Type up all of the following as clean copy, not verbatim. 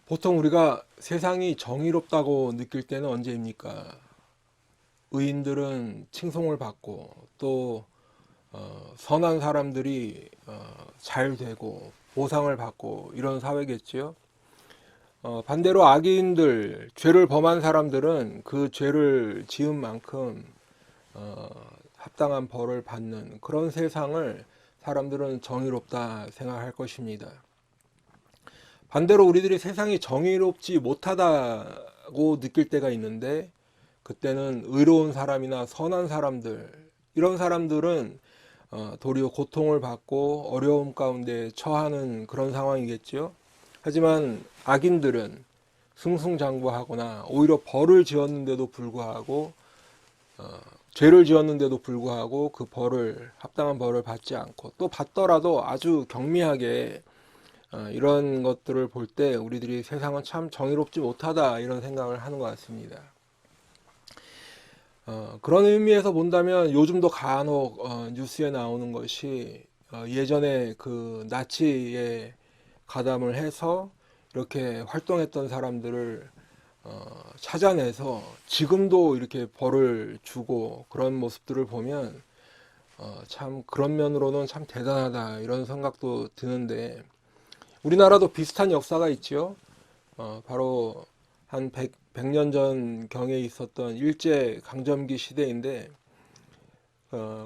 보통 우리가 세상이 정의롭다고 느낄 때는 언제입니까? 의인들은 칭송을 받고 또 선한 사람들이 잘 되고 보상을 받고 이런 사회겠지요. 반대로 악인들, 죄를 범한 사람들은 그 죄를 지은 만큼 어, 합당한 벌을 받는 그런 세상을 사람들은 정의롭다 생각할 것입니다. 반대로 우리들이 세상이 정의롭지 못하다고 느낄 때가 있는데, 그때는 의로운 사람이나 선한 사람들, 이런 사람들은 도리어 고통을 받고 어려움 가운데 처하는 그런 상황이겠죠. 하지만 악인들은 승승장구하거나 오히려 벌을 지었는데도 불구하고 죄를 지었는데도 불구하고 그 벌을, 합당한 벌을 받지 않고, 또 받더라도 아주 경미하게, 이런 것들을 볼 때 우리들이 세상은 참 정의롭지 못하다 이런 생각을 하는 것 같습니다. 그런 의미에서 본다면 요즘도 간혹 뉴스에 나오는 것이, 예전에 그 나치에 가담을 해서 이렇게 활동했던 사람들을 찾아내서 지금도 이렇게 벌을 주고 그런 모습들을 보면 참 그런 면으로는 참 대단하다 이런 생각도 드는데, 우리나라도 비슷한 역사가 있지요. 바로 한 100년 전 경에 있었던 일제 강점기 시대인데,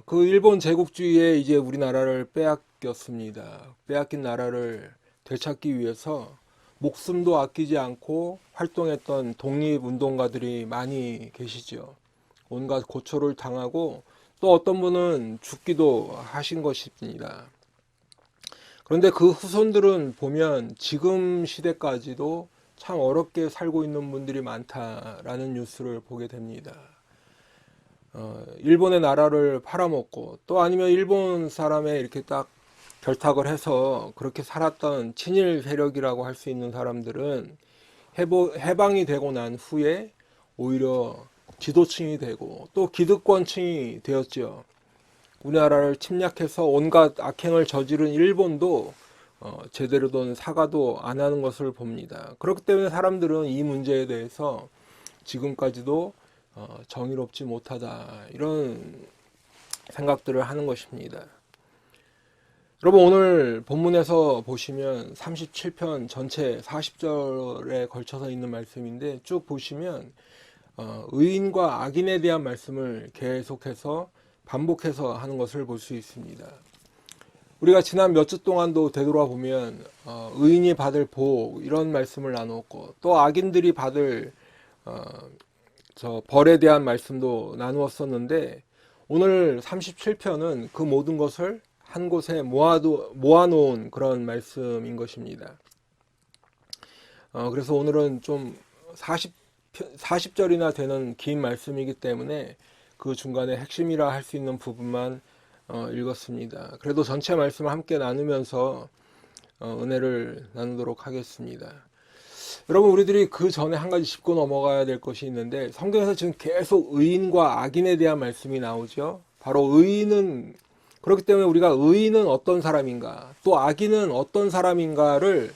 그 일본 제국주의에 이제 우리나라를 빼앗겼습니다. 빼앗긴 나라를 되찾기 위해서 목숨도 아끼지 않고 활동했던 독립운동가들이 많이 계시죠. 온갖 고초를 당하고 또 어떤 분은 죽기도 하신 것입니다. 그런데 그 후손들은 보면 지금 시대까지도 참 어렵게 살고 있는 분들이 많다라는 뉴스를 보게 됩니다. 일본의 나라를 팔아먹고 또 아니면 일본 사람의 이렇게 딱 결탁을 해서 그렇게 살았던 친일 세력이라고 할 수 있는 사람들은 해방이 되고 난 후에 오히려 지도층이 되고 또 기득권층이 되었죠. 우리나라를 침략해서 온갖 악행을 저지른 일본도 제대로 된 사과도 안 하는 것을 봅니다. 그렇기 때문에 사람들은 이 문제에 대해서 지금까지도 정의롭지 못하다 이런 생각들을 하는 것입니다. 여러분, 오늘 본문에서 보시면 37편 전체 40절에 걸쳐서 있는 말씀인데, 쭉 보시면 의인과 악인에 대한 말씀을 계속해서 반복해서 하는 것을 볼 수 있습니다. 우리가 지난 몇 주 동안도 되돌아 보면 의인이 받을 복 이런 말씀을 나누었고, 또 악인들이 받을 저 벌에 대한 말씀도 나누었었는데, 오늘 37편은 그 모든 것을 한 곳에 모아놓은 그런 말씀인 것입니다. 그래서 오늘은 좀 40절이나 되는 긴 말씀이기 때문에 그 중간에 핵심이라 할 수 있는 부분만 읽었습니다. 그래도 전체 말씀을 함께 나누면서 은혜를 나누도록 하겠습니다. 여러분, 우리들이 그 전에 한 가지 짚고 넘어가야 될 것이 있는데, 성경에서 지금 계속 의인과 악인에 대한 말씀이 나오죠. 바로 의인은, 그렇기 때문에 우리가 의인은 어떤 사람인가, 또 악인은 어떤 사람인가를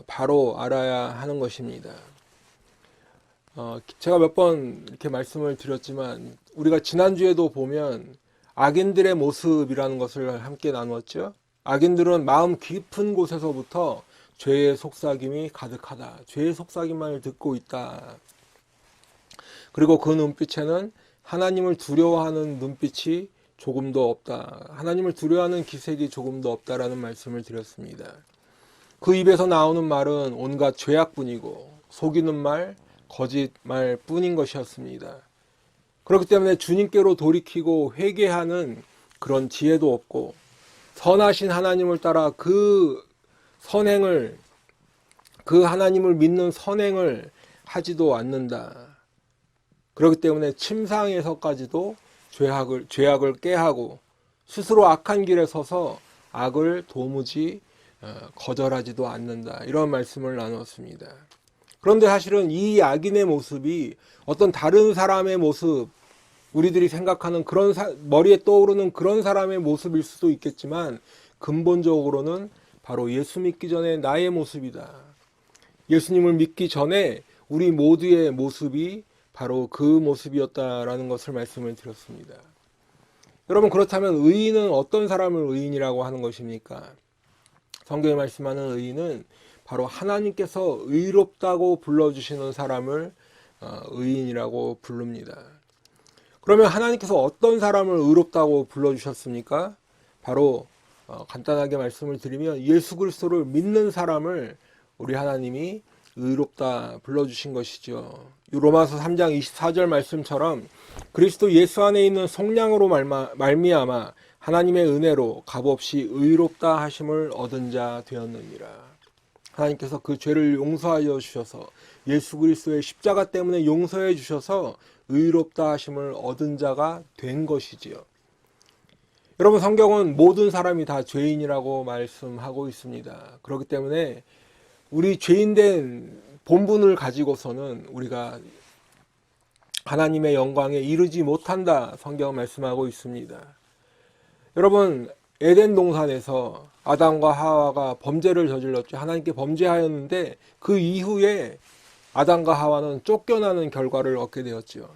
바로 알아야 하는 것입니다. 제가 몇 번 이렇게 말씀을 드렸지만, 우리가 지난주에도 보면 악인들의 모습이라는 것을 함께 나누었죠. 악인들은 마음 깊은 곳에서부터 죄의 속삭임이 가득하다. 죄의 속삭임만을 듣고 있다. 그리고 그 눈빛에는 하나님을 두려워하는 눈빛이 조금도 없다. 하나님을 두려워하는 기색이 조금도 없다라는 말씀을 드렸습니다. 그 입에서 나오는 말은 온갖 죄악뿐이고 속이는 말, 거짓말 뿐인 것이었습니다. 그렇기 때문에 주님께로 돌이키고 회개하는 그런 지혜도 없고, 선하신 하나님을 따라 그 선행을, 그 하나님을 믿는 선행을 하지도 않는다. 그렇기 때문에 침상에서까지도 죄악을 꾀하고 스스로 악한 길에 서서 악을 도무지 거절하지도 않는다. 이런 말씀을 나눴습니다. 그런데 사실은 이 악인의 모습이 어떤 다른 사람의 모습, 우리들이 생각하는 그런 머리에 떠오르는 그런 사람의 모습일 수도 있겠지만, 근본적으로는 바로 예수 믿기 전에 나의 모습이다. 예수님을 믿기 전에 우리 모두의 모습이 바로 그 모습이었다라는 것을 말씀을 드렸습니다. 여러분, 그렇다면 의인은 어떤 사람을 의인이라고 하는 것입니까? 성경에 말씀하는 의인은 바로 하나님께서 의롭다고 불러주시는 사람을 의인이라고 부릅니다. 그러면 하나님께서 어떤 사람을 의롭다고 불러주셨습니까? 바로 간단하게 말씀을 드리면 예수 그리스도를 믿는 사람을 우리 하나님이 의롭다 불러주신 것이죠. 로마서 3장 24절 말씀처럼 그리스도 예수 안에 있는 속량으로 말미암아 하나님의 은혜로 값없이 의롭다 하심을 얻은 자 되었느니라. 하나님께서 그 죄를 용서하여 주셔서 예수 그리스도의 십자가 때문에 용서해 주셔서 의롭다 하심을 얻은 자가 된 것이지요. 여러분, 성경은 모든 사람이 다 죄인이라고 말씀하고 있습니다. 그렇기 때문에 우리 죄인된 본분을 가지고서는 우리가 하나님의 영광에 이르지 못한다, 성경은 말씀하고 있습니다. 여러분, 에덴 동산에서 아담과 하와가 범죄를 저질렀죠. 하나님께 범죄하였는데 그 이후에 아담과 하와는 쫓겨나는 결과를 얻게 되었죠.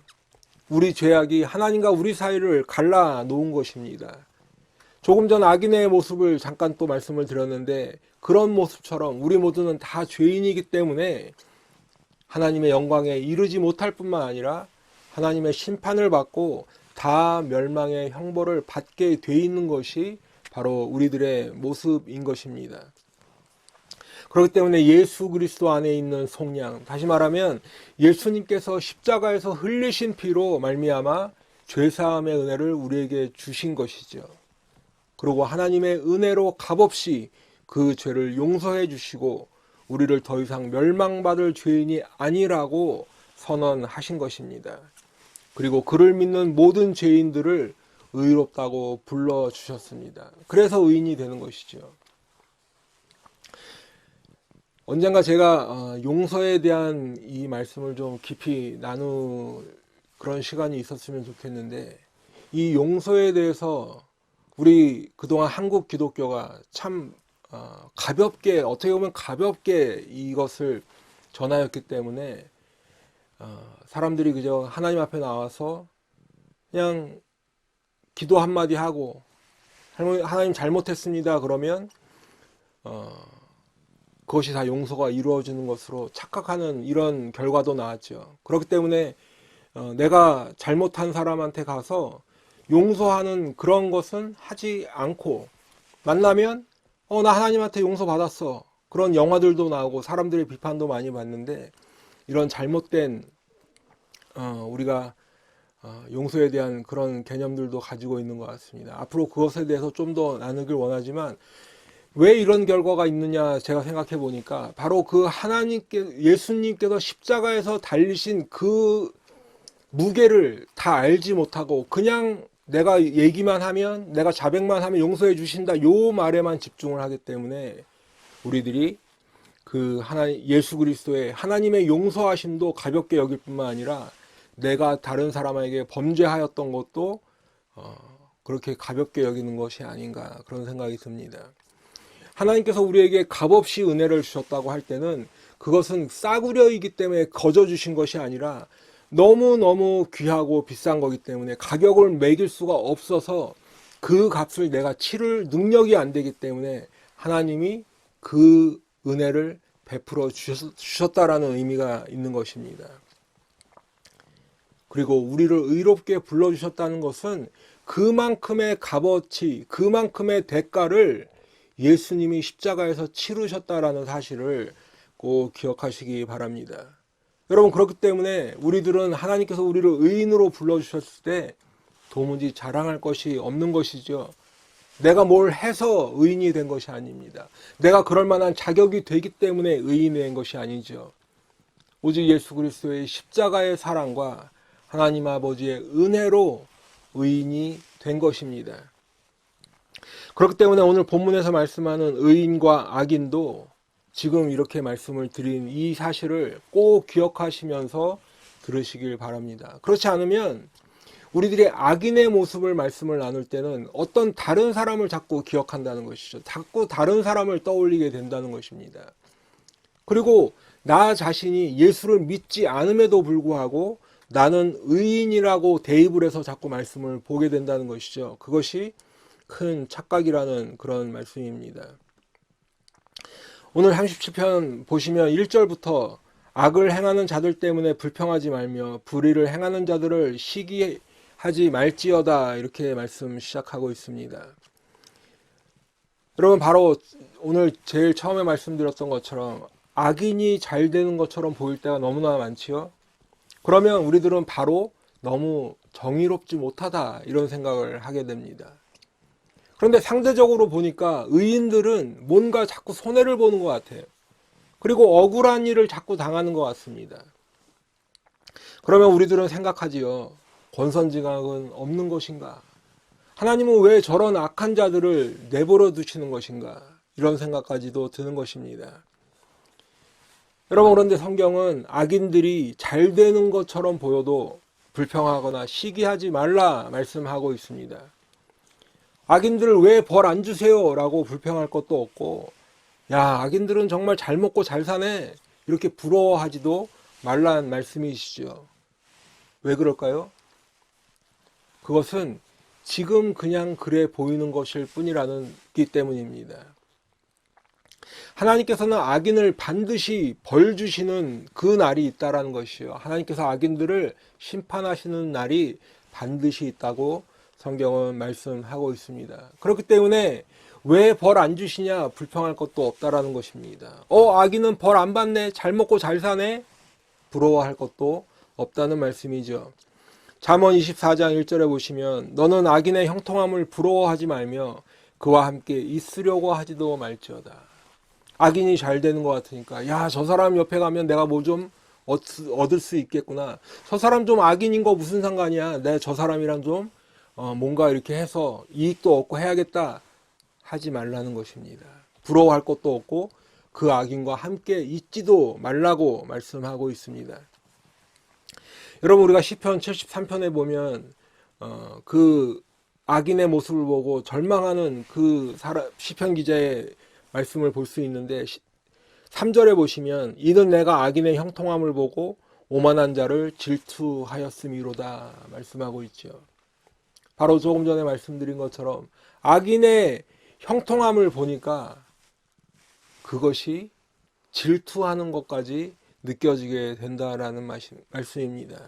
우리 죄악이 하나님과 우리 사이를 갈라 놓은 것입니다. 조금 전 악인의 모습을 잠깐 또 말씀을 드렸는데 그런 모습처럼 우리 모두는 다 죄인이기 때문에 하나님의 영광에 이르지 못할 뿐만 아니라 하나님의 심판을 받고 다 멸망의 형벌을 받게 돼 있는 것이 바로 우리들의 모습인 것입니다. 그렇기 때문에 예수 그리스도 안에 있는 속량, 다시 말하면 예수님께서 십자가에서 흘리신 피로 말미암아 죄사함의 은혜를 우리에게 주신 것이죠. 그리고 하나님의 은혜로 값없이 그 죄를 용서해 주시고 우리를 더 이상 멸망받을 죄인이 아니라고 선언하신 것입니다. 그리고 그를 믿는 모든 죄인들을 의롭다고 불러주셨습니다. 그래서 의인이 되는 것이죠. 언젠가 제가 용서에 대한 이 말씀을 좀 깊이 나눌 그런 시간이 있었으면 좋겠는데, 이 용서에 대해서 우리 그동안 한국 기독교가 참 가볍게, 어떻게 보면 가볍게 이것을 전하였기 때문에 사람들이 그저 하나님 앞에 나와서 그냥 기도 한마디 하고 하나님 잘못했습니다 그러면 그것이 다 용서가 이루어지는 것으로 착각하는 이런 결과도 나왔죠. 그렇기 때문에 내가 잘못한 사람한테 가서 용서하는 그런 것은 하지 않고, 만나면 나 하나님한테 용서받았어, 그런 영화들도 나오고 사람들의 비판도 많이 받는데, 이런 잘못된 우리가 용서에 대한 그런 개념들도 가지고 있는 것 같습니다. 앞으로 그것에 대해서 좀 더 나누길 원하지만, 왜 이런 결과가 있느냐 제가 생각해 보니까 바로 그 예수님께서 십자가에서 달리신 그 무게를 다 알지 못하고 그냥 내가 얘기만 하면, 내가 자백만 하면 용서해 주신다, 요 말에만 집중을 하기 때문에 우리들이 그 예수 그리스도의 하나님의 용서하심도 가볍게 여길 뿐만 아니라 내가 다른 사람에게 범죄하였던 것도 그렇게 가볍게 여기는 것이 아닌가, 그런 생각이 듭니다. 하나님께서 우리에게 값없이 은혜를 주셨다고 할 때는 그것은 싸구려이기 때문에 거저 주신 것이 아니라 너무너무 귀하고 비싼 거기 때문에 가격을 매길 수가 없어서 그 값을 내가 치를 능력이 안 되기 때문에 하나님이 그 은혜를 베풀어 주셨다라는 의미가 있는 것입니다. 그리고 우리를 의롭게 불러주셨다는 것은 그만큼의 값어치, 그만큼의 대가를 예수님이 십자가에서 치르셨다라는 사실을 꼭 기억하시기 바랍니다. 여러분, 그렇기 때문에 우리들은 하나님께서 우리를 의인으로 불러주셨을 때 도무지 자랑할 것이 없는 것이죠. 내가 뭘 해서 의인이 된 것이 아닙니다. 내가 그럴 만한 자격이 되기 때문에 의인이 된 것이 아니죠. 오직 예수 그리스도의 십자가의 사랑과 하나님 아버지의 은혜로 의인이 된 것입니다. 그렇기 때문에 오늘 본문에서 말씀하는 의인과 악인도 지금 이렇게 말씀을 드린 이 사실을 꼭 기억하시면서 들으시길 바랍니다. 그렇지 않으면 우리들이 악인의 모습을 말씀을 나눌 때는 어떤 다른 사람을 자꾸 기억한다는 것이죠. 자꾸 다른 사람을 떠올리게 된다는 것입니다. 그리고 나 자신이 예수를 믿지 않음에도 불구하고 나는 의인이라고 대입을 해서 자꾸 말씀을 보게 된다는 것이죠. 그것이 큰 착각이라는 그런 말씀입니다. 오늘 37편 보시면 1절부터 악을 행하는 자들 때문에 불평하지 말며 불의를 행하는 자들을 시기하지 말지어다, 이렇게 말씀 시작하고 있습니다. 여러분, 바로 오늘 제일 처음에 말씀드렸던 것처럼 악인이 잘 되는 것처럼 보일 때가 너무나 많지요. 그러면 우리들은 바로 너무 정의롭지 못하다, 이런 생각을 하게 됩니다. 그런데 상대적으로 보니까 의인들은 뭔가 자꾸 손해를 보는 것 같아요. 그리고 억울한 일을 자꾸 당하는 것 같습니다. 그러면 우리들은 생각하지요. 권선징악은 없는 것인가? 하나님은 왜 저런 악한 자들을 내버려 두시는 것인가? 이런 생각까지도 드는 것입니다. 여러분, 그런데 성경은 악인들이 잘 되는 것처럼 보여도 불평하거나 시기하지 말라 말씀하고 있습니다. 악인들을 왜 벌 안 주세요? 라고 불평할 것도 없고, 야, 악인들은 정말 잘 먹고 잘 사네, 이렇게 부러워하지도 말란 말씀이시죠. 왜 그럴까요? 그것은 지금 그냥 그래 보이는 것일 뿐이라기 때문입니다. 하나님께서는 악인을 반드시 벌 주시는 그 날이 있다라는 것이요. 하나님께서 악인들을 심판하시는 날이 반드시 있다고 성경은 말씀하고 있습니다. 그렇기 때문에 왜 벌 안 주시냐 불평할 것도 없다라는 것입니다. 악인은 벌 안 받네, 잘 먹고 잘 사네, 부러워할 것도 없다는 말씀이죠. 잠언 24장 1절에 보시면 너는 악인의 형통함을 부러워하지 말며 그와 함께 있으려고 하지도 말지어다. 악인이 잘 되는 것 같으니까, 야, 저 사람 옆에 가면 내가 뭐 좀 얻을 수 있겠구나, 저 사람 좀 악인인 거 무슨 상관이야, 내가 저 사람이랑 좀 뭔가 이렇게 해서 이익도 얻고 해야겠다, 하지 말라는 것입니다. 부러워할 것도 없고 그 악인과 함께 있지도 말라고 말씀하고 있습니다. 여러분, 우리가 시편 73편에 보면 그 악인의 모습을 보고 절망하는 그 시편 기자의 말씀을 볼 수 있는데, 3절에 보시면 이는 내가 악인의 형통함을 보고 오만한 자를 질투하였음이로다 말씀하고 있죠. 바로 조금 전에 말씀드린 것처럼 악인의 형통함을 보니까 그것이 질투하는 것까지 느껴지게 된다라는 말씀입니다.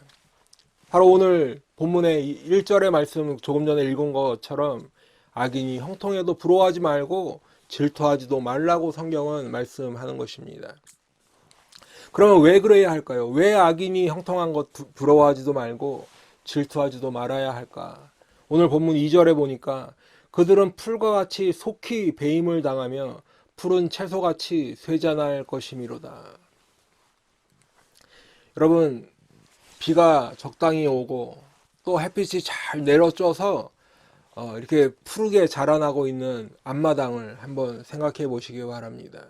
바로 오늘 본문의 1절의 말씀 조금 전에 읽은 것처럼 악인이 형통해도 부러워하지 말고 질투하지도 말라고 성경은 말씀하는 것입니다. 그러면 왜 그래야 할까요? 왜 악인이 형통한 것 부러워하지도 말고 질투하지도 말아야 할까? 오늘 본문 2절에 보니까 그들은 풀과 같이 속히 배임을 당하며 푸른 채소같이 쇠잔할 것이미로다. 여러분, 비가 적당히 오고 또 햇빛이 잘 내려쬐서 이렇게 푸르게 자라나고 있는 앞마당을 한번 생각해 보시기 바랍니다.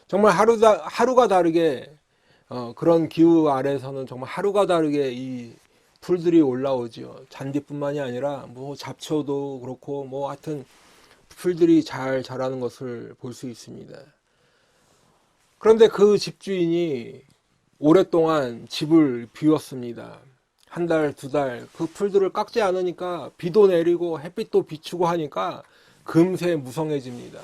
정말 하루가 다르게 그런 기후 아래에서는 정말 하루가 다르게 이 풀들이 올라오죠. 잔디뿐만이 아니라 뭐 잡초도 그렇고 뭐 하여튼 풀들이 잘 자라는 것을 볼 수 있습니다. 그런데 그 집주인이 오랫동안 집을 비웠습니다. 한 달, 두 달, 그 풀들을 깎지 않으니까 비도 내리고 햇빛도 비추고 하니까 금세 무성해집니다.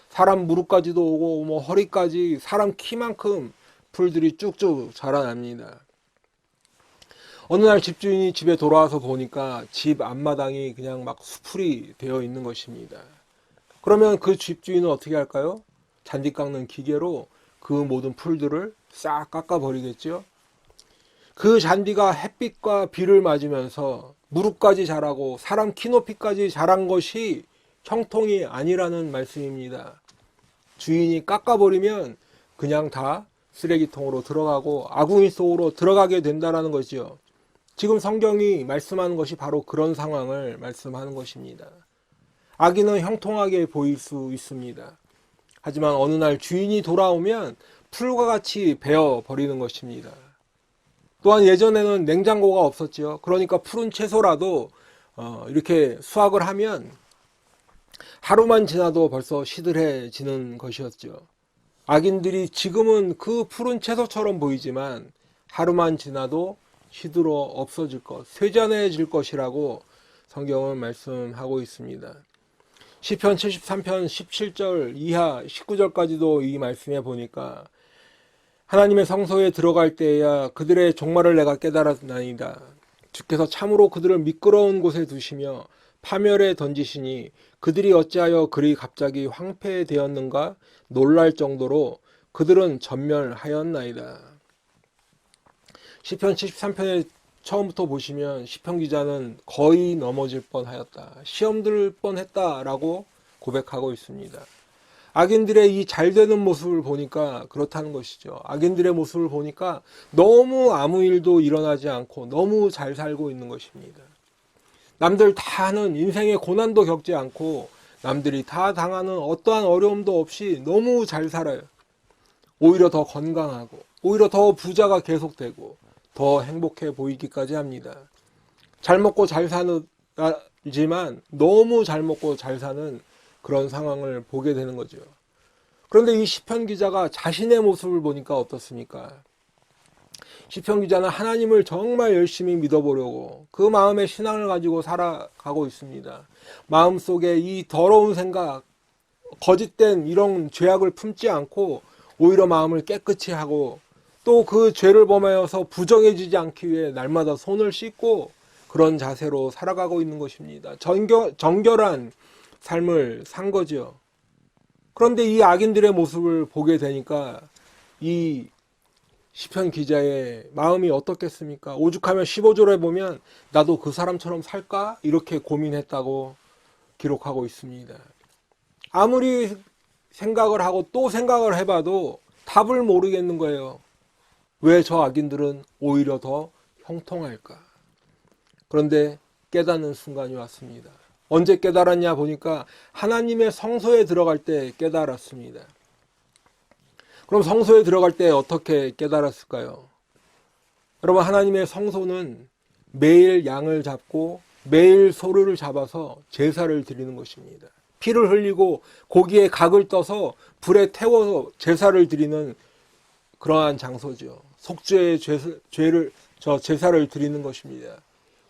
사람 무릎까지도 오고 뭐 허리까지 사람 키만큼 풀들이 쭉쭉 자라납니다. 어느 날 집주인이 집에 돌아와서 보니까 집 앞마당이 그냥 막 수풀이 되어 있는 것입니다. 그러면 그 집주인은 어떻게 할까요? 잔디 깎는 기계로 그 모든 풀들을 싹 깎아버리겠죠. 그 잔디가 햇빛과 비를 맞으면서 무릎까지 자라고 사람 키높이까지 자란 것이 형통이 아니라는 말씀입니다. 주인이 깎아버리면 그냥 다 쓰레기통으로 들어가고 아궁이 속으로 들어가게 된다는 거죠. 지금 성경이 말씀하는 것이 바로 그런 상황을 말씀하는 것입니다. 악인은 형통하게 보일 수 있습니다. 하지만 어느 날 주인이 돌아오면 풀과 같이 베어 버리는 것입니다. 또한 예전에는 냉장고가 없었죠. 그러니까 푸른 채소라도 이렇게 수확을 하면 하루만 지나도 벌써 시들해지는 것이었죠. 악인들이 지금은 그 푸른 채소처럼 보이지만 하루만 지나도 시들어 없어질 것, 쇠잔해질 것이라고 성경은 말씀하고 있습니다. 시편 73편 17절 이하 19절까지도 이 말씀에 보니까 하나님의 성소에 들어갈 때에야 그들의 종말을 내가 깨달았나이다. 주께서 참으로 그들을 미끄러운 곳에 두시며 파멸에 던지시니 그들이 어찌하여 그리 갑자기 황폐되었는가 놀랄 정도로 그들은 전멸하였나이다. 시편 73편에 처음부터 보시면 시편 기자는 거의 넘어질 뻔하였다. 시험 들 뻔했다라고 고백하고 있습니다. 악인들의 이 잘되는 모습을 보니까 그렇다는 것이죠. 악인들의 모습을 보니까 너무 아무 일도 일어나지 않고 너무 잘 살고 있는 것입니다. 남들 다 하는 인생의 고난도 겪지 않고 남들이 다 당하는 어떠한 어려움도 없이 너무 잘 살아요. 오히려 더 건강하고 오히려 더 부자가 계속되고 더 행복해 보이기까지 합니다. 잘 먹고 잘 사지만 너무 잘 먹고 잘 사는 그런 상황을 보게 되는 거죠. 그런데 이 시편 기자가 자신의 모습을 보니까 어떻습니까? 시편 기자는 하나님을 정말 열심히 믿어보려고 그 마음의 신앙을 가지고 살아가고 있습니다. 마음속에 이 더러운 생각, 거짓된 이런 죄악을 품지 않고 오히려 마음을 깨끗이 하고 또 그 죄를 범하여서 부정해지지 않기 위해 날마다 손을 씻고 그런 자세로 살아가고 있는 것입니다. 정결한 삶을 산 거죠. 그런데 이 악인들의 모습을 보게 되니까 이 시편 기자의 마음이 어떻겠습니까? 오죽하면 15절에 보면 나도 그 사람처럼 살까? 이렇게 고민했다고 기록하고 있습니다. 아무리 생각을 하고 또 생각을 해봐도 답을 모르겠는 거예요. 왜 저 악인들은 오히려 더 형통할까? 그런데 깨닫는 순간이 왔습니다. 언제 깨달았냐 보니까 하나님의 성소에 들어갈 때 깨달았습니다. 그럼 성소에 들어갈 때 어떻게 깨달았을까요? 여러분, 하나님의 성소는 매일 양을 잡고 매일 소를 잡아서 제사를 드리는 것입니다. 피를 흘리고 고기에 각을 떠서 불에 태워서 제사를 드리는 그러한 장소죠. 속죄의 제사를 드리는 것입니다.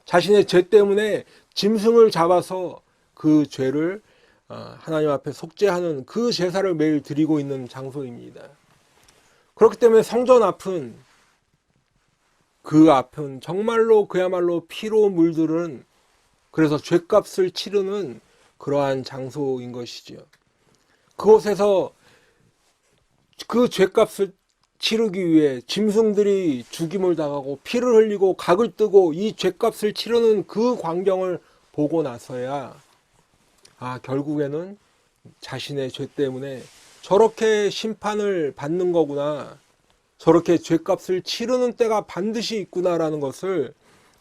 자신의 죄 때문에 짐승을 잡아서 그 죄를 하나님 앞에 속죄하는 그 제사를 매일 드리고 있는 장소입니다. 그렇기 때문에 성전 앞은 정말로 그야말로 피로 물들은 그래서 죄값을 치르는 그러한 장소인 것이지요. 그곳에서 그 죄값을 치르기 위해 짐승들이 죽임을 당하고 피를 흘리고 각을 뜨고 이 죄값을 치르는 그 광경을 보고 나서야 결국에는 자신의 죄 때문에 저렇게 심판을 받는 거구나, 저렇게 죄값을 치르는 때가 반드시 있구나라는 것을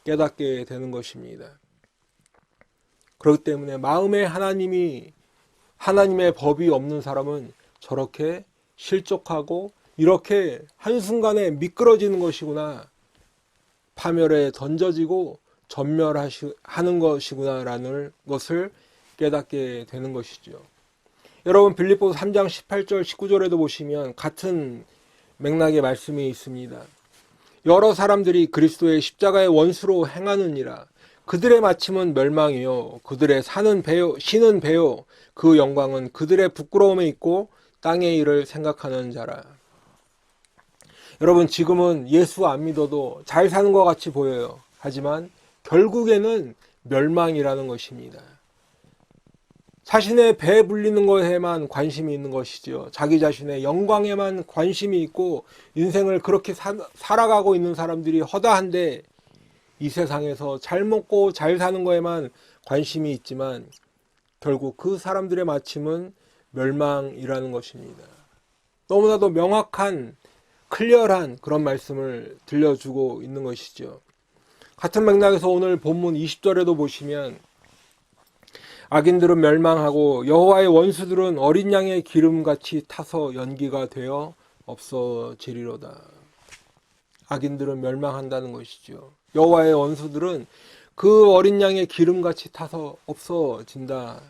깨닫게 되는 것입니다. 그렇기 때문에 마음에 하나님의 법이 없는 사람은 저렇게 실족하고 이렇게 한순간에 미끄러지는 것이구나, 파멸에 던져지고 전멸하는 것이구나라는 것을 깨닫게 되는 것이죠. 여러분, 빌립보서 3장 18절 19절에도 보시면 같은 맥락의 말씀이 있습니다. 여러 사람들이 그리스도의 십자가의 원수로 행하느니라. 그들의 마침은 멸망이요 그들의 신은 배요 그 영광은 그들의 부끄러움에 있고 땅의 일을 생각하는 자라. 여러분, 지금은 예수 안 믿어도 잘 사는 것 같이 보여요. 하지만 결국에는 멸망이라는 것입니다. 자신의 배 불리는 것에만 관심이 있는 것이죠. 자기 자신의 영광에만 관심이 있고 인생을 그렇게 살아가고 있는 사람들이 허다한데 이 세상에서 잘 먹고 잘 사는 것에만 관심이 있지만 결국 그 사람들의 마침은 멸망이라는 것입니다. 너무나도 명확한 클리어한 그런 말씀을 들려주고 있는 것이죠. 같은 맥락에서 오늘 본문 20절에도 보시면 악인들은 멸망하고 여호와의 원수들은 어린 양의 기름같이 타서 연기가 되어 없어지리로다. 악인들은 멸망한다는 것이죠. 여호와의 원수들은 그 어린 양의 기름같이 타서 없어진다.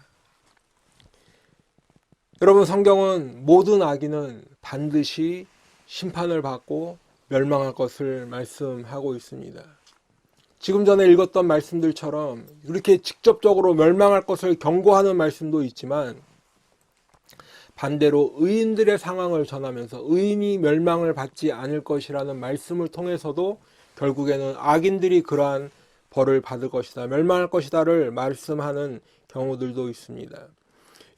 여러분, 성경은 모든 악인은 반드시 심판을 받고 멸망할 것을 말씀하고 있습니다. 지금 전에 읽었던 말씀들처럼 이렇게 직접적으로 멸망할 것을 경고하는 말씀도 있지만, 반대로 의인들의 상황을 전하면서 의인이 멸망을 받지 않을 것이라는 말씀을 통해서도 결국에는 악인들이 그러한 벌을 받을 것이다, 멸망할 것이다를 말씀하는 경우들도 있습니다.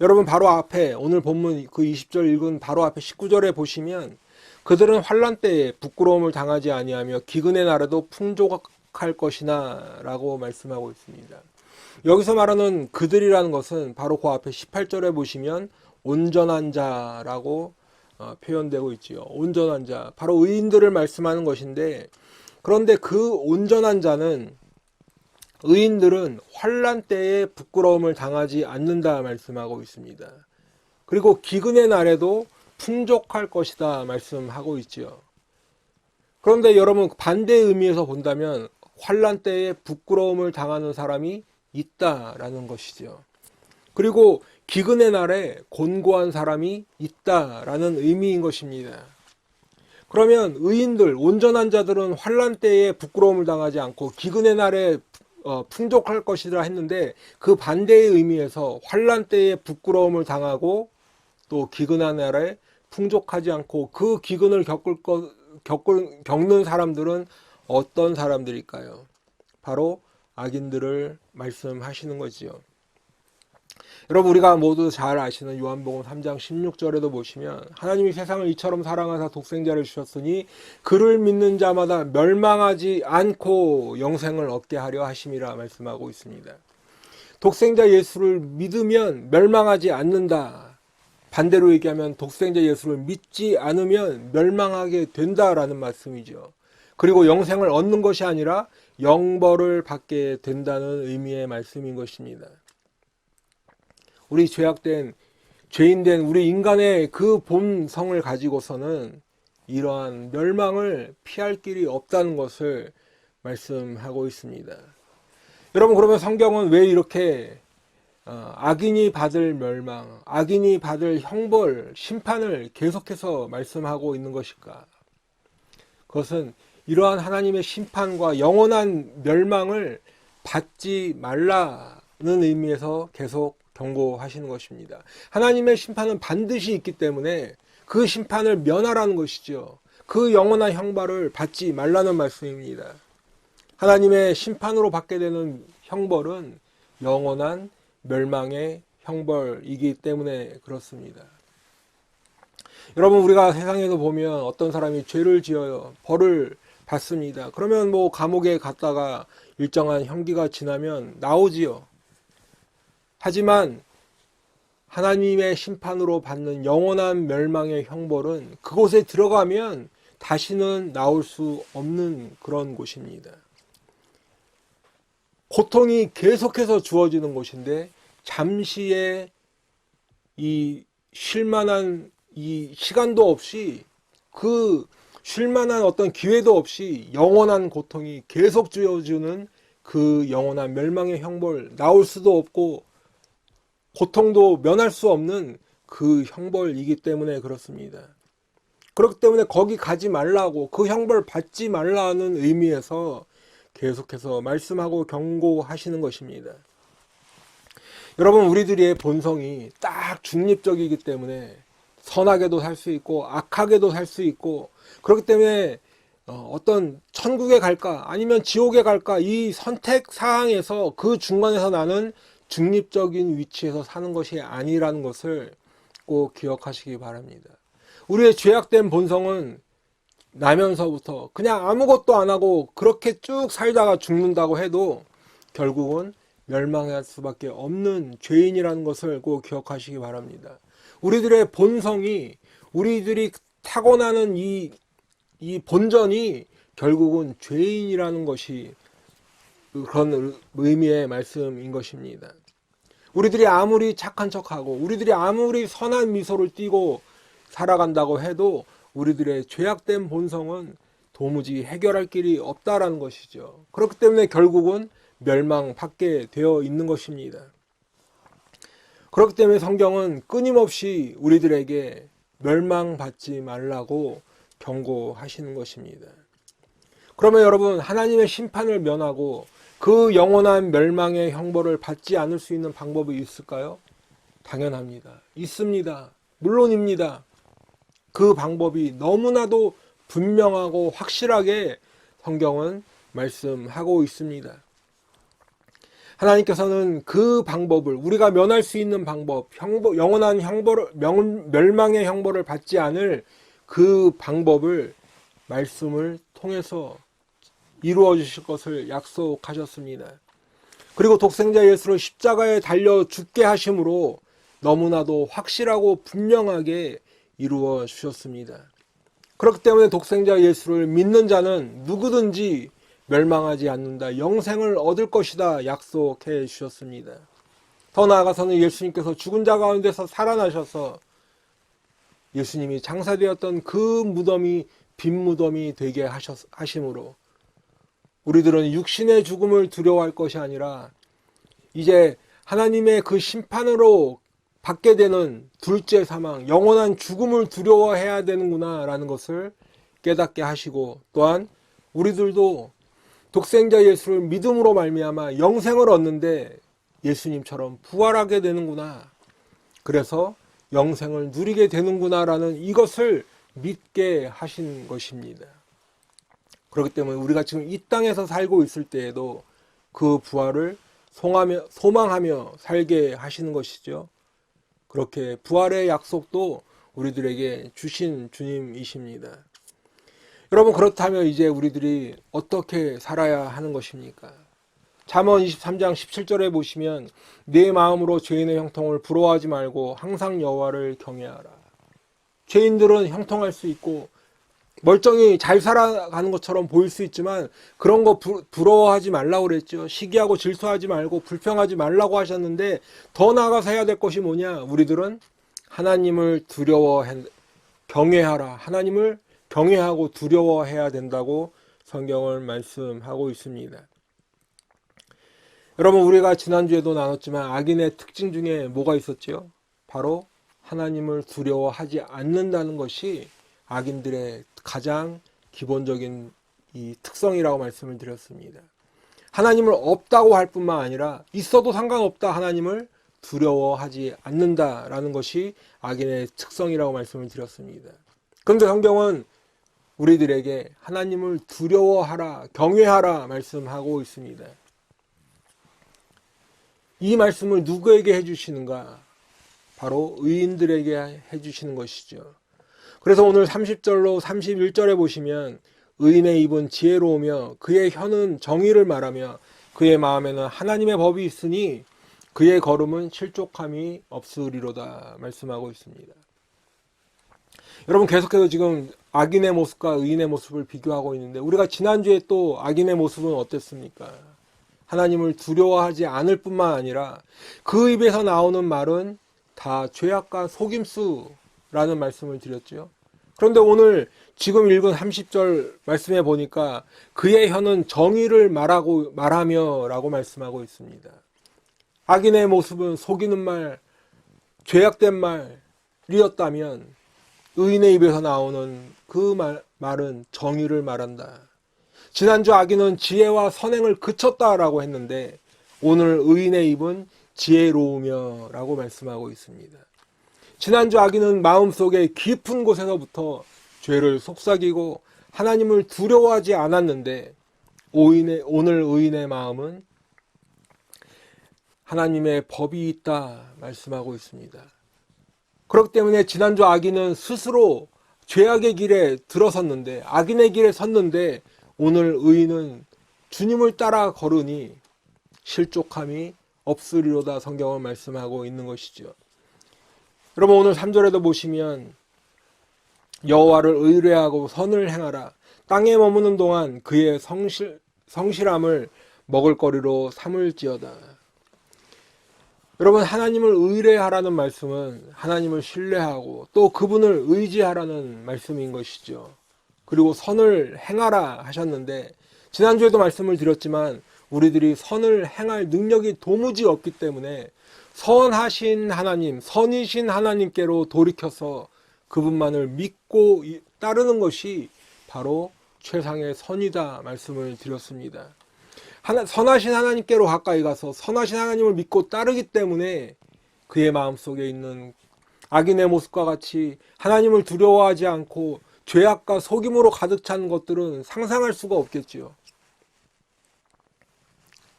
여러분, 바로 앞에 오늘 본문 그 20절 읽은 바로 앞에 19절에 보시면, 그들은 환난 때에 부끄러움을 당하지 아니하며 기근의 날에도 풍족할 것이나 라고 말씀하고 있습니다. 여기서 말하는 그들이라는 것은 바로 그 앞에 18절에 보시면 온전한 자라고 표현되고 있지요. 온전한 자, 바로 의인들을 말씀하는 것인데, 그런데 그 온전한 자는, 의인들은 환난 때에 부끄러움을 당하지 않는다 말씀하고 있습니다. 그리고 기근의 날에도 풍족할 것이다 말씀하고 있지요. 그런데 여러분, 반대의 의미에서 본다면 환난 때에 부끄러움을 당하는 사람이 있다라는 것이죠. 그리고 기근의 날에 곤고한 사람이 있다라는 의미인 것입니다. 그러면 의인들, 온전한 자들은 환난 때에 부끄러움을 당하지 않고 기근의 날에 풍족할 것이라 했는데, 그 반대의 의미에서 환난 때에 부끄러움을 당하고 또 기근한 날에 풍족하지 않고 그 기근을 겪는 사람들은 어떤 사람들일까요? 바로 악인들을 말씀하시는 거지요. 여러분, 우리가 모두 잘 아시는 요한복음 3장 16절에도 보시면, 하나님이 세상을 이처럼 사랑하사 독생자를 주셨으니 그를 믿는 자마다 멸망하지 않고 영생을 얻게 하려 하심이라 말씀하고 있습니다. 독생자 예수를 믿으면 멸망하지 않는다. 반대로 얘기하면 독생자 예수를 믿지 않으면 멸망하게 된다라는 말씀이죠. 그리고 영생을 얻는 것이 아니라 영벌을 받게 된다는 의미의 말씀인 것입니다. 우리 죄인된 우리 인간의 그 본성을 가지고서는 이러한 멸망을 피할 길이 없다는 것을 말씀하고 있습니다. 여러분, 그러면 성경은 왜 이렇게 악인이 받을 멸망, 악인이 받을 형벌, 심판을 계속해서 말씀하고 있는 것일까? 그것은 이러한 하나님의 심판과 영원한 멸망을 받지 말라는 의미에서 계속 경고하시는 것입니다. 하나님의 심판은 반드시 있기 때문에 그 심판을 면하라는 것이죠. 그 영원한 형벌을 받지 말라는 말씀입니다. 하나님의 심판으로 받게 되는 형벌은 영원한 멸망의 형벌이기 때문에 그렇습니다. 여러분, 우리가 세상에서 보면 어떤 사람이 죄를 지어요. 벌을 받습니다. 그러면 뭐 감옥에 갔다가 일정한 형기가 지나면 나오지요. 하지만 하나님의 심판으로 받는 영원한 멸망의 형벌은 그곳에 들어가면 다시는 나올 수 없는 그런 곳입니다. 고통이 계속해서 주어지는 곳인데, 잠시의 이 쉴만한 이 시간도 없이, 그 쉴만한 어떤 기회도 없이 영원한 고통이 계속 주어지는 그 영원한 멸망의 형벌, 나올 수도 없고 고통도 면할 수 없는 그 형벌이기 때문에 그렇습니다. 그렇기 때문에 거기 가지 말라고, 그 형벌 받지 말라는 의미에서 계속해서 말씀하고 경고하시는 것입니다. 여러분, 우리들의 본성이 딱 중립적이기 때문에 선하게도 살 수 있고 악하게도 살 수 있고, 그렇기 때문에 어떤 천국에 갈까 아니면 지옥에 갈까, 이 선택 사항에서 그 중간에서 나는 중립적인 위치에서 사는 것이 아니라는 것을 꼭 기억하시기 바랍니다. 우리의 죄악된 본성은 나면서부터 그냥 아무것도 안 하고 그렇게 쭉 살다가 죽는다고 해도 결국은 멸망할 수밖에 없는 죄인이라는 것을 꼭 기억하시기 바랍니다. 우리들의 본성이, 우리들이 타고나는 이 본전이 결국은 죄인이라는 것이 그런 의미의 말씀인 것입니다. 우리들이 아무리 착한 척하고 우리들이 아무리 선한 미소를 띠고 살아간다고 해도 우리들의 죄악된 본성은 도무지 해결할 길이 없다라는 것이죠. 그렇기 때문에 결국은 멸망받게 되어 있는 것입니다. 그렇기 때문에 성경은 끊임없이 우리들에게 멸망받지 말라고 경고하시는 것입니다. 그러면 여러분, 하나님의 심판을 면하고 그 영원한 멸망의 형벌을 받지 않을 수 있는 방법이 있을까요? 당연합니다. 있습니다. 물론입니다. 그 방법이 너무나도 분명하고 확실하게 성경은 말씀하고 있습니다. 하나님께서는 그 방법을, 우리가 면할 수 있는 방법, 영원한 멸망의 형벌을 받지 않을 그 방법을 말씀을 통해서 이루어 주실 것을 약속하셨습니다. 그리고 독생자 예수를 십자가에 달려 죽게 하심으로 너무나도 확실하고 분명하게 이루어 주셨습니다. 그렇기 때문에 독생자 예수를 믿는 자는 누구든지 멸망하지 않는다, 영생을 얻을 것이다 약속해 주셨습니다. 더 나아가서는 예수님께서 죽은 자 가운데서 살아나셔서 예수님이 장사되었던 그 무덤이 빈 무덤이 되게 하심으로 우리들은 육신의 죽음을 두려워할 것이 아니라 이제 하나님의 그 심판으로 받게 되는 둘째 사망, 영원한 죽음을 두려워해야 되는구나 라는 것을 깨닫게 하시고, 또한 우리들도 독생자 예수를 믿음으로 말미암아 영생을 얻는데 예수님처럼 부활하게 되는구나, 그래서 영생을 누리게 되는구나 라는 이것을 믿게 하신 것입니다. 그렇기 때문에 우리가 지금 이 땅에서 살고 있을 때에도 그 부활을 소망하며 살게 하시는 것이죠. 그렇게 부활의 약속도 우리들에게 주신 주님이십니다. 여러분, 그렇다면 이제 우리들이 어떻게 살아야 하는 것입니까? 잠언 23장 17절에 보시면 내 마음으로 죄인의 형통을 부러워하지 말고 항상 여호와를 경외하라. 죄인들은 형통할 수 있고 멀쩡히 잘 살아가는 것처럼 보일 수 있지만 그런 거 부러워하지 말라고 그랬죠. 시기하고 질투하지 말고 불평하지 말라고 하셨는데, 더 나아가서 해야 될 것이 뭐냐? 우리들은 하나님을 경외하라. 하나님을 경외하고 두려워해야 된다고 성경을 말씀하고 있습니다. 여러분, 우리가 지난주에도 나눴지만 악인의 특징 중에 뭐가 있었죠? 바로 하나님을 두려워하지 않는다는 것이 악인들의 가장 기본적인 이 특성이라고 말씀을 드렸습니다. 하나님을 없다고 할 뿐만 아니라 있어도 상관없다, 하나님을 두려워하지 않는다라는 것이 악인의 특성이라고 말씀을 드렸습니다. 그런데 성경은 우리들에게 하나님을 두려워하라, 경외하라 말씀하고 있습니다. 이 말씀을 누구에게 해주시는가? 바로 의인들에게 해주시는 것이죠. 그래서 오늘 30절로 31절에 보시면 의인의 입은 지혜로우며 그의 혀는 정의를 말하며 그의 마음에는 하나님의 법이 있으니 그의 걸음은 실족함이 없으리로다 말씀하고 있습니다. 여러분, 계속해서 지금 악인의 모습과 의인의 모습을 비교하고 있는데, 우리가 지난주에 또 악인의 모습은 어땠습니까? 하나님을 두려워하지 않을 뿐만 아니라 그 입에서 나오는 말은 다 죄악과 속임수라는 말씀을 드렸죠. 그런데 오늘 지금 읽은 30절 말씀해 보니까 그의 혀는 정의를 말하며 라고 말씀하고 있습니다. 악인의 모습은 속이는 말, 죄악된 말이었다면 의인의 입에서 나오는 그 말은 정의를 말한다. 지난주 악인은 지혜와 선행을 그쳤다라고 했는데 오늘 의인의 입은 지혜로우며 라고 말씀하고 있습니다. 지난주 악인은 마음속에 깊은 곳에서부터 죄를 속삭이고 하나님을 두려워하지 않았는데 오늘 의인의 마음은 하나님의 법이 있다 말씀하고 있습니다. 그렇기 때문에 지난주 악인은 스스로 죄악의 길에 들어섰는데, 악인의 길에 섰는데 오늘 의인은 주님을 따라 걸으니 실족함이 없으리로다 성경은 말씀하고 있는 것이죠. 여러분, 오늘 3절에도 보시면 여호와를 의뢰하고 선을 행하라. 땅에 머무는 동안 그의 성실함을 먹을거리로 삼을지어다. 여러분, 하나님을 의뢰하라는 말씀은 하나님을 신뢰하고 또 그분을 의지하라는 말씀인 것이죠. 그리고 선을 행하라 하셨는데, 지난주에도 말씀을 드렸지만 우리들이 선을 행할 능력이 도무지 없기 때문에 선하신 하나님, 선이신 하나님께로 돌이켜서 그분만을 믿고 따르는 것이 바로 최상의 선이다 말씀을 드렸습니다. 선하신 하나님께로 가까이 가서 선하신 하나님을 믿고 따르기 때문에 그의 마음속에 있는 악인의 모습과 같이 하나님을 두려워하지 않고 죄악과 속임으로 가득 찬 것들은 상상할 수가 없겠지요.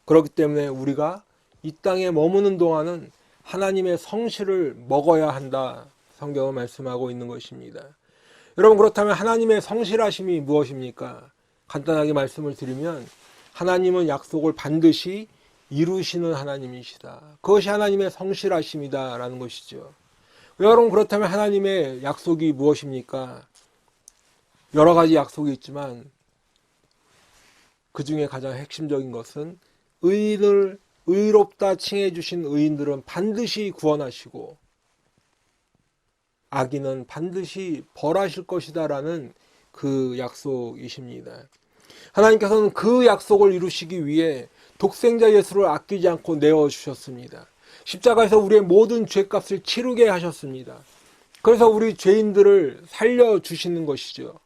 그렇기 때문에 우리가 이 땅에 머무는 동안은 하나님의 성실을 먹어야 한다. 성경은 말씀하고 있는 것입니다. 여러분, 그렇다면 하나님의 성실하심이 무엇입니까? 간단하게 말씀을 드리면 하나님은 약속을 반드시 이루시는 하나님이시다. 그것이 하나님의 성실하심이다 라는 것이죠. 여러분, 그렇다면 하나님의 약속이 무엇입니까? 여러 가지 약속이 있지만 그 중에 가장 핵심적인 것은 의인을 의롭다 칭해 주신 의인들은 반드시 구원하시고 악인은 반드시 벌하실 것이다 라는 그 약속이십니다. 하나님께서는 그 약속을 이루시기 위해 독생자 예수를 아끼지 않고 내어주셨습니다. 십자가에서 우리의 모든 죄값을 치르게 하셨습니다. 그래서 우리 죄인들을 살려주시는 것이죠.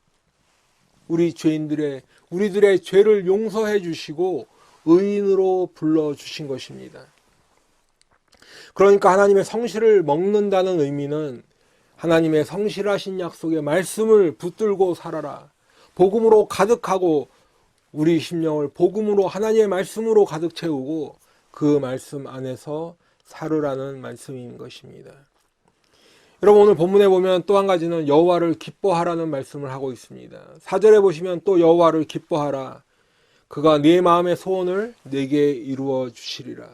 우리들의 죄를 용서해 주시고 의인으로 불러주신 것입니다. 그러니까 하나님의 성실을 먹는다는 의미는 하나님의 성실하신 약속의 말씀을 붙들고 살아라. 복음으로 가득하고 우리 심령을 복음으로 하나님의 말씀으로 가득 채우고 그 말씀 안에서 살으라는 말씀인 것입니다. 여러분, 오늘 본문에 보면 또 한 가지는 여호와를 기뻐하라는 말씀을 하고 있습니다. 4절에 보시면 또 여호와를 기뻐하라. 그가 네 마음의 소원을 내게 이루어 주시리라.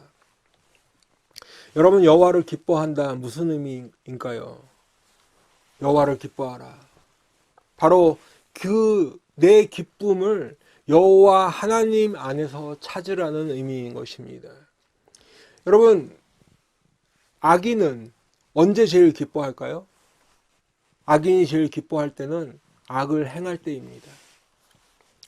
여러분, 여호와를 기뻐한다 무슨 의미인가요? 여호와를 기뻐하라. 바로 그 내 기쁨을 여호와 하나님 안에서 찾으라는 의미인 것입니다. 여러분, 악인은 언제 제일 기뻐할까요? 악인이 제일 기뻐할 때는 악을 행할 때입니다.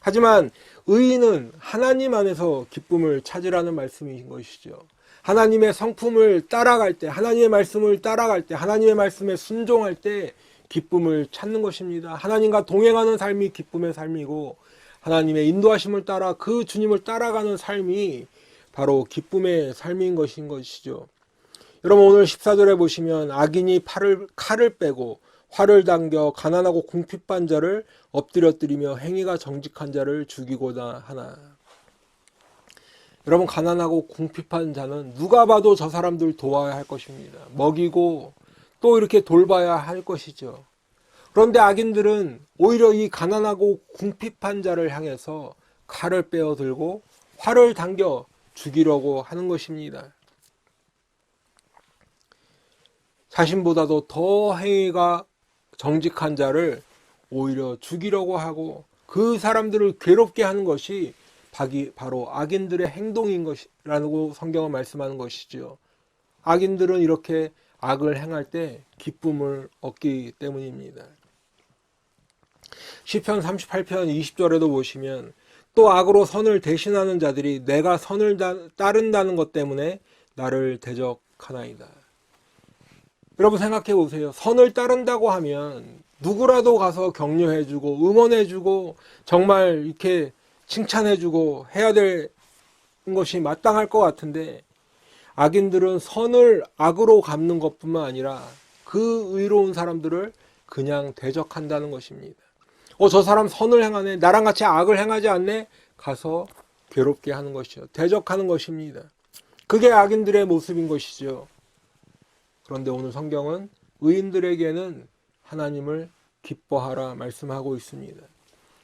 하지만 의인은 하나님 안에서 기쁨을 찾으라는 말씀인 것이죠. 하나님의 성품을 따라갈 때, 하나님의 말씀을 따라갈 때, 하나님의 말씀에 순종할 때 기쁨을 찾는 것입니다. 하나님과 동행하는 삶이 기쁨의 삶이고 하나님의 인도하심을 따라 그 주님을 따라가는 삶이 바로 기쁨의 삶인 것이죠. 여러분, 오늘 14절에 보시면 악인이 칼을 빼고 활을 당겨 가난하고 궁핍한 자를 엎드려뜨리며 행위가 정직한 자를 죽이고자 하나. 여러분, 가난하고 궁핍한 자는 누가 봐도 저 사람들 도와야 할 것입니다. 먹이고 또 이렇게 돌봐야 할 것이죠. 그런데 악인들은 오히려 이 가난하고 궁핍한 자를 향해서 칼을 빼어들고 활을 당겨 죽이려고 하는 것입니다. 자신보다도 더 행위가 정직한 자를 오히려 죽이려고 하고 그 사람들을 괴롭게 하는 것이 바로 악인들의 행동인 것이라고 성경은 말씀하는 것이죠. 악인들은 이렇게 악을 행할 때 기쁨을 얻기 때문입니다. 시편 38편 20절에도 보시면 또 악으로 선을 대신하는 자들이 내가 선을 따른다는 것 때문에 나를 대적하나이다. 여러분, 생각해 보세요. 선을 따른다고 하면 누구라도 가서 격려해주고 응원해주고 정말 이렇게 칭찬해주고 해야 될 것이 마땅할 것 같은데 악인들은 선을 악으로 갚는 것뿐만 아니라 그 의로운 사람들을 그냥 대적한다는 것입니다. 저 사람 선을 행하네, 나랑 같이 악을 행하지 않네, 가서 괴롭게 하는 것이죠. 대적하는 것입니다. 그게 악인들의 모습인 것이죠. 그런데 오늘 성경은 의인들에게는 하나님을 기뻐하라 말씀하고 있습니다.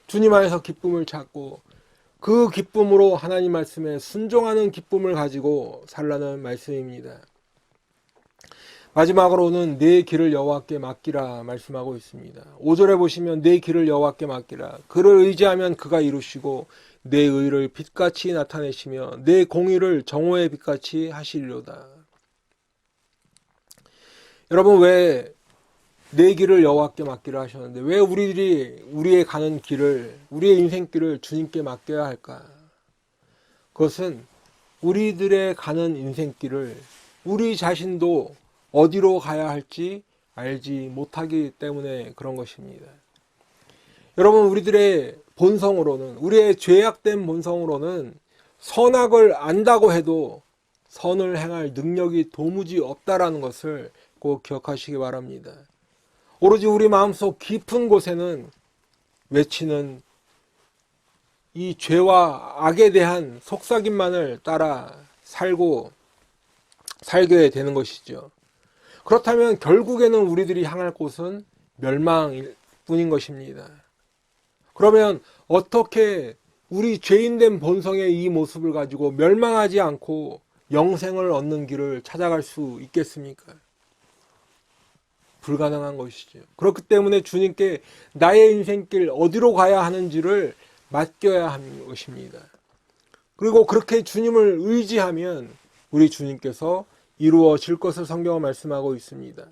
주님 안에서 기쁨을 찾고 그 기쁨으로 하나님 말씀에 순종하는 기쁨을 가지고 살라는 말씀입니다. 마지막으로는 내 길을 여호와께 맡기라 말씀하고 있습니다. 5절에 보시면 내 길을 여호와께 맡기라. 그를 의지하면 그가 이루시고 내 의를 빛같이 나타내시며 내 공의를 정오의 빛같이 하시리로다. 여러분, 왜 내 길을 여호와께 맡기라 하셨는데 왜 우리의 가는 길을, 우리의 인생길을 주님께 맡겨야 할까? 그것은 우리들의 가는 인생길을 우리 자신도 어디로 가야 할지 알지 못하기 때문에 그런 것입니다. 여러분, 우리들의 본성으로는, 우리의 죄악된 본성으로는 선악을 안다고 해도 선을 행할 능력이 도무지 없다라는 것을 꼭 기억하시기 바랍니다. 오로지 우리 마음속 깊은 곳에는 외치는 이 죄와 악에 대한 속삭임만을 따라 살게 되는 것이죠. 그렇다면 결국에는 우리들이 향할 곳은 멸망일 뿐인 것입니다. 그러면 어떻게 우리 죄인된 본성의 이 모습을 가지고 멸망하지 않고 영생을 얻는 길을 찾아갈 수 있겠습니까? 불가능한 것이죠. 그렇기 때문에 주님께 나의 인생길 어디로 가야 하는지를 맡겨야 하는 것입니다. 그리고 그렇게 주님을 의지하면 우리 주님께서 이루어질 것을 성경은 말씀하고 있습니다.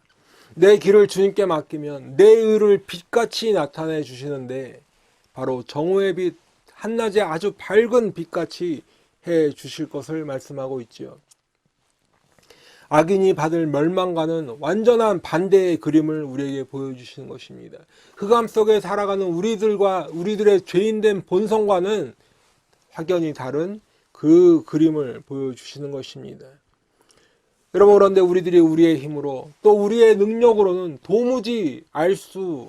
내 길을 주님께 맡기면 내 의를 빛같이 나타내 주시는데 바로 정오의 빛, 한낮에 아주 밝은 빛같이 해 주실 것을 말씀하고 있지요. 악인이 받을 멸망과는 완전한 반대의 그림을 우리에게 보여주시는 것입니다. 흑암 속에 살아가는 우리들의 죄인된 본성과는 확연히 다른 그 그림을 보여주시는 것입니다. 여러분, 그런데 우리들이 우리의 힘으로 또 우리의 능력으로는 도무지 알 수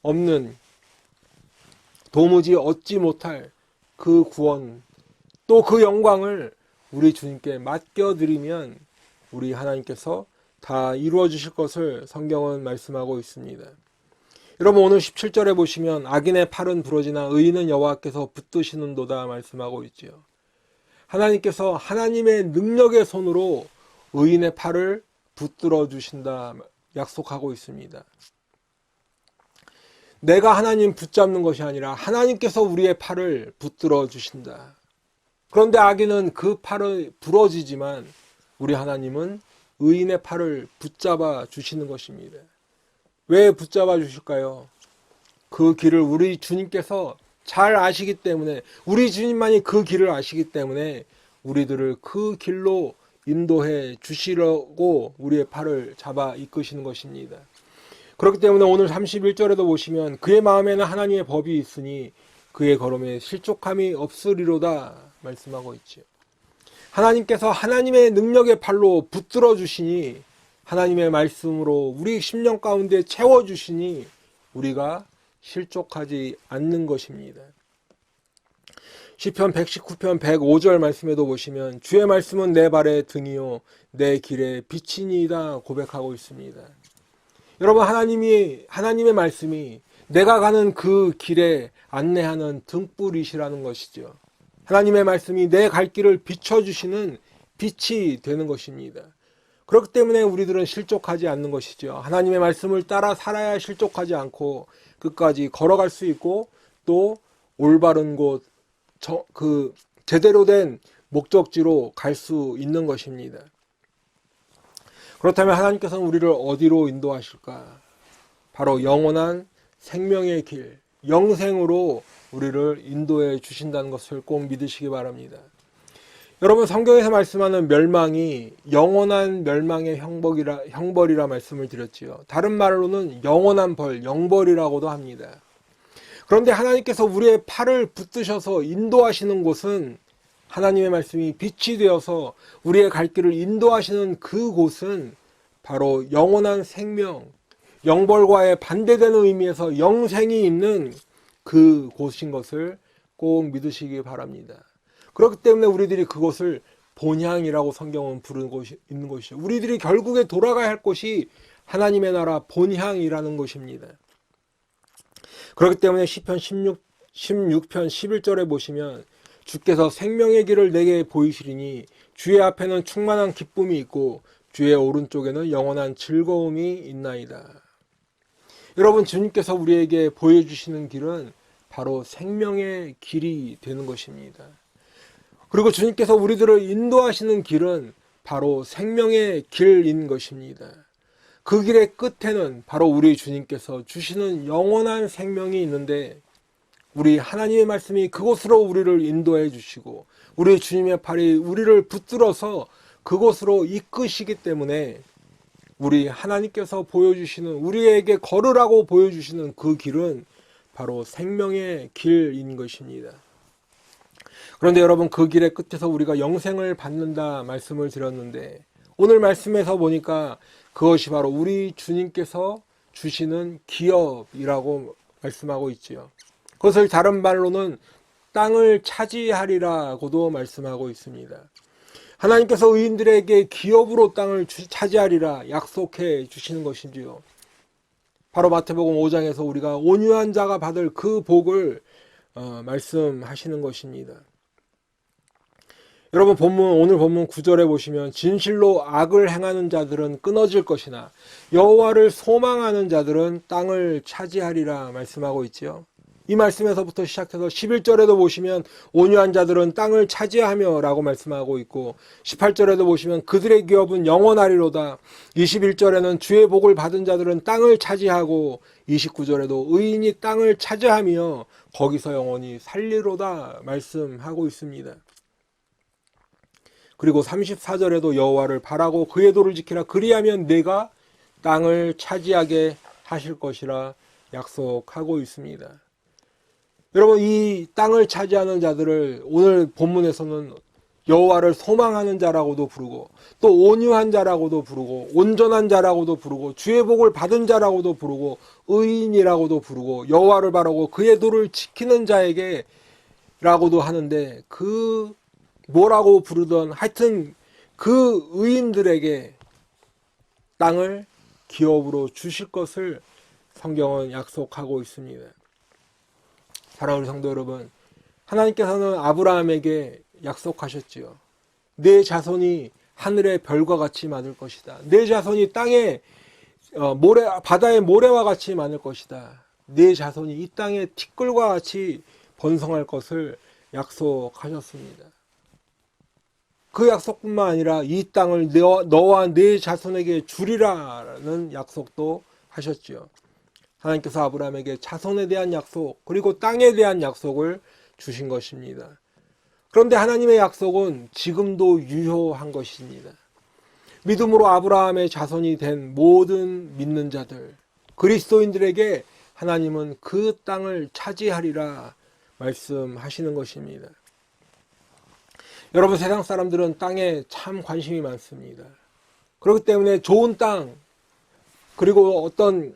없는, 도무지 얻지 못할 그 구원, 또 그 영광을 우리 주님께 맡겨드리면 우리 하나님께서 다 이루어 주실 것을 성경은 말씀하고 있습니다. 여러분, 오늘 17절에 보시면 악인의 팔은 부러지나 의인은 여호와께서 붙드시는도다 말씀하고 있지요. 하나님께서 하나님의 능력의 손으로 의인의 팔을 붙들어 주신다 약속하고 있습니다. 내가 하나님 붙잡는 것이 아니라 하나님께서 우리의 팔을 붙들어 주신다. 그런데 악인은 그 팔을 부러지지만 우리 하나님은 의인의 팔을 붙잡아 주시는 것입니다. 왜 붙잡아 주실까요? 그 길을 우리 주님께서 잘 아시기 때문에, 우리 주님만이 그 길을 아시기 때문에 우리들을 그 길로 인도해 주시려고 우리의 팔을 잡아 이끄시는 것입니다. 그렇기 때문에 오늘 31절에도 보시면 그의 마음에는 하나님의 법이 있으니 그의 걸음에 실족함이 없으리로다 말씀하고 있지요. 하나님께서 하나님의 능력의 팔로 붙들어 주시니, 하나님의 말씀으로 우리 심령 가운데 채워 주시니 우리가 실족하지 않는 것입니다. 시편 119편 105절 말씀에도 보시면 주의 말씀은 내 발의 등이요 내 길의 빛이니이다 고백하고 있습니다. 여러분, 하나님의 말씀이 내가 가는 그 길에 안내하는 등불이시라는 것이죠. 하나님의 말씀이 내 갈 길을 비춰주시는 빛이 되는 것입니다. 그렇기 때문에 우리들은 실족하지 않는 것이죠. 하나님의 말씀을 따라 살아야 실족하지 않고 끝까지 걸어갈 수 있고 또 올바른 곳, 그 제대로 된 목적지로 갈 수 있는 것입니다. 그렇다면 하나님께서는 우리를 어디로 인도하실까? 바로 영원한 생명의 길, 영생으로 우리를 인도해 주신다는 것을 꼭 믿으시기 바랍니다. 여러분, 성경에서 말씀하는 멸망이 영원한 멸망의 형벌이라 말씀을 드렸지요. 다른 말로는 영원한 벌, 영벌이라고도 합니다. 그런데 하나님께서 우리의 팔을 붙드셔서 인도하시는 곳은, 하나님의 말씀이 빛이 되어서 우리의 갈 길을 인도하시는 그 곳은 바로 영원한 생명, 영벌과의 반대되는 의미에서 영생이 있는 그 곳인 것을 꼭 믿으시기 바랍니다. 그렇기 때문에 우리들이 그곳을 본향이라고 성경은 부르는 곳이 있는 것이죠. 우리들이 결국에 돌아가야 할 곳이 하나님의 나라 본향이라는 것입니다. 그렇기 때문에 시편 16편 11절에 보시면 주께서 생명의 길을 내게 보이시리니 주의 앞에는 충만한 기쁨이 있고 주의 오른쪽에는 영원한 즐거움이 있나이다. 여러분, 주님께서 우리에게 보여주시는 길은 바로 생명의 길이 되는 것입니다. 그리고 주님께서 우리들을 인도하시는 길은 바로 생명의 길인 것입니다. 그 길의 끝에는 바로 우리 주님께서 주시는 영원한 생명이 있는데, 우리 하나님의 말씀이 그곳으로 우리를 인도해 주시고 우리 주님의 팔이 우리를 붙들어서 그곳으로 이끄시기 때문에 우리 하나님께서 보여주시는, 우리에게 걸으라고 보여주시는 그 길은 바로 생명의 길인 것입니다. 그런데 여러분, 그 길의 끝에서 우리가 영생을 받는다 말씀을 드렸는데, 오늘 말씀에서 보니까 그것이 바로 우리 주님께서 주시는 기업이라고 말씀하고 있지요. 그것을 다른 말로는 땅을 차지하리라고도 말씀하고 있습니다. 하나님께서 의인들에게 기업으로 땅을 차지하리라 약속해 주시는 것인지요. 바로 마태복음 5장에서 우리가 온유한 자가 받을 그 복을 말씀하시는 것입니다. 여러분, 오늘 본문 9절에 보시면 진실로 악을 행하는 자들은 끊어질 것이나 여호와를 소망하는 자들은 땅을 차지하리라 말씀하고 있지요. 이 말씀에서부터 시작해서 11절에도 보시면 온유한 자들은 땅을 차지하며 라고 말씀하고 있고, 18절에도 보시면 그들의 기업은 영원하리로다, 21절에는 주의 복을 받은 자들은 땅을 차지하고, 29절에도 의인이 땅을 차지하며 거기서 영원히 살리로다 말씀하고 있습니다. 그리고 34절에도 여호와를 바라고 그의 도를 지키라, 그리하면 내가 땅을 차지하게 하실 것이라 약속하고 있습니다. 여러분, 이 땅을 차지하는 자들을 오늘 본문에서는 여호와를 소망하는 자라고도 부르고, 또 온유한 자라고도 부르고, 온전한 자라고도 부르고, 주의 복을 받은 자라고도 부르고, 의인이라고도 부르고, 여호와를 바라고 그의 도를 지키는 자에게 라고도 하는데, 그 뭐라고 부르던 하여튼 그 의인들에게 땅을 기업으로 주실 것을 성경은 약속하고 있습니다. 사랑하는 성도 여러분, 하나님께서는 아브라함에게 약속하셨지요. 내 자손이 하늘의 별과 같이 많을 것이다. 내 자손이 땅에 바다의 모래와 같이 많을 것이다. 내 자손이 이 땅의 티끌과 같이 번성할 것을 약속하셨습니다. 그 약속뿐만 아니라 이 땅을 너와 네 자손에게 주리라는 약속도 하셨지요. 하나님께서 아브라함에게 자손에 대한 약속, 그리고 땅에 대한 약속을 주신 것입니다. 그런데 하나님의 약속은 지금도 유효한 것입니다. 믿음으로 아브라함의 자손이 된 모든 믿는 자들, 그리스도인들에게 하나님은 그 땅을 차지하리라 말씀하시는 것입니다. 여러분, 세상 사람들은 땅에 참 관심이 많습니다. 그렇기 때문에 좋은 땅, 그리고 어떤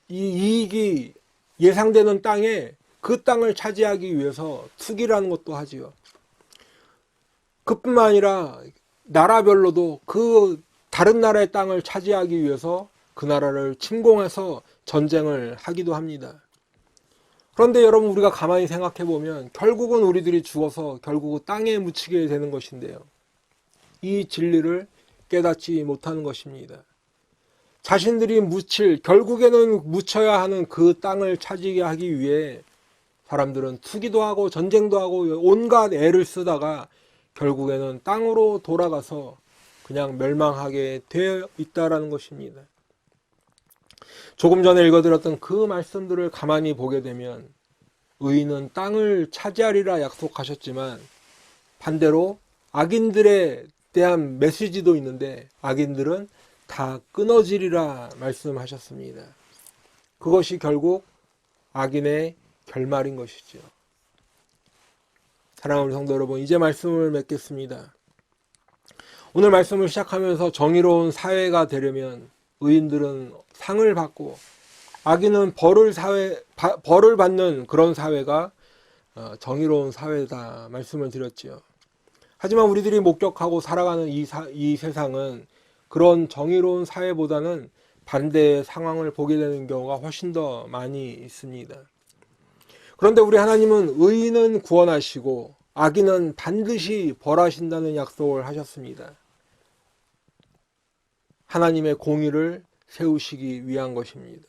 이 이익이 예상되는 땅에 그 땅을 차지하기 위해서 투기라는 것도 하지요. 그뿐만 아니라 나라별로도 그 다른 나라의 땅을 차지하기 위해서 그 나라를 침공해서 전쟁을 하기도 합니다. 그런데 여러분, 우리가 가만히 생각해 보면 결국은 우리들이 죽어서 결국은 땅에 묻히게 되는 것인데요. 이 진리를 깨닫지 못하는 것입니다. 자신들이 결국에는 묻혀야 하는 그 땅을 차지하게 하기 위해 사람들은 투기도 하고 전쟁도 하고 온갖 애를 쓰다가 결국에는 땅으로 돌아가서 그냥 멸망하게 되어 있다라는 것입니다. 조금 전에 읽어드렸던 그 말씀들을 가만히 보게 되면 의인은 땅을 차지하리라 약속하셨지만 반대로 악인들에 대한 메시지도 있는데 악인들은 다 끊어지리라 말씀하셨습니다. 그것이 결국 악인의 결말인 것이죠. 사랑하는 성도 여러분, 이제 말씀을 맺겠습니다. 오늘 말씀을 시작하면서 정의로운 사회가 되려면 의인들은 상을 받고 악인은 벌을 받는 그런 사회가 정의로운 사회다 말씀을 드렸지요. 하지만 우리들이 목격하고 살아가는 이 세상은 그런 정의로운 사회보다는 반대의 상황을 보게 되는 경우가 훨씬 더 많이 있습니다. 그런데 우리 하나님은 의인은 구원하시고 악인은 반드시 벌하신다는 약속을 하셨습니다. 하나님의 공의를 세우시기 위한 것입니다.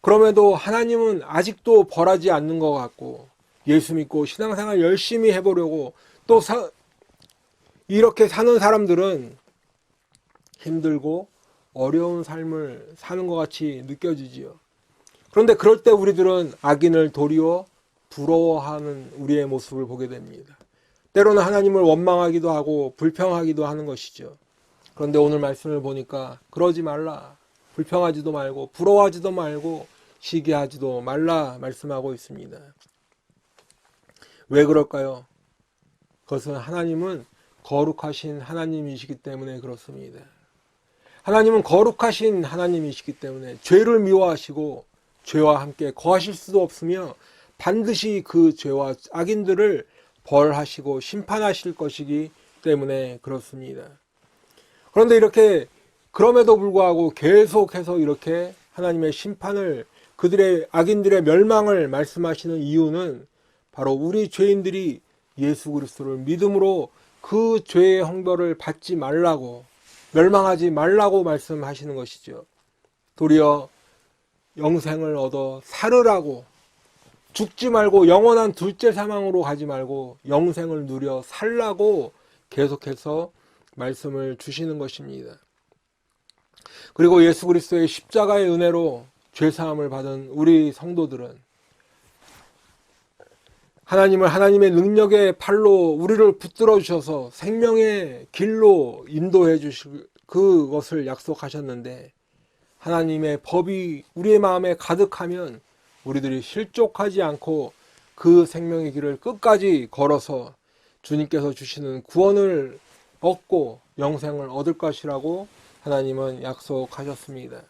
그럼에도 하나님은 아직도 벌하지 않는 것 같고 예수 믿고 신앙생활 열심히 해보려고 또 이렇게 사는 사람들은 힘들고 어려운 삶을 사는 것 같이 느껴지지요. 그런데 그럴 때 우리들은 악인을 도리어 부러워하는 우리의 모습을 보게 됩니다. 때로는 하나님을 원망하기도 하고 불평하기도 하는 것이죠. 그런데 오늘 말씀을 보니까 그러지 말라, 불평하지도 말고 부러워하지도 말고 시기하지도 말라 말씀하고 있습니다. 왜 그럴까요? 그것은 하나님은 거룩하신 하나님이시기 때문에 그렇습니다. 하나님은 거룩하신 하나님이시기 때문에 죄를 미워하시고 죄와 함께 거하실 수도 없으며 반드시 그 죄와 악인들을 벌하시고 심판하실 것이기 때문에 그렇습니다. 그런데 이렇게 그럼에도 불구하고 계속해서 이렇게 하나님의 심판을, 그들의 악인들의 멸망을 말씀하시는 이유는 바로 우리 죄인들이 예수 그리스도를 믿음으로 그 죄의 형벌을 받지 말라고, 멸망하지 말라고 말씀하시는 것이죠. 도리어 영생을 얻어 살으라고, 죽지 말고 영원한 둘째 사망으로 가지 말고 영생을 누려 살라고 계속해서 말씀을 주시는 것입니다. 그리고 예수 그리스도의 십자가의 은혜로 죄사함을 받은 우리 성도들은 하나님을 하나님의 능력의 팔로 우리를 붙들어 주셔서 생명의 길로 인도해 주실 그것을 약속하셨는데, 하나님의 법이 우리의 마음에 가득하면 우리들이 실족하지 않고 그 생명의 길을 끝까지 걸어서 주님께서 주시는 구원을 얻고 영생을 얻을 것이라고 하나님은 약속하셨습니다.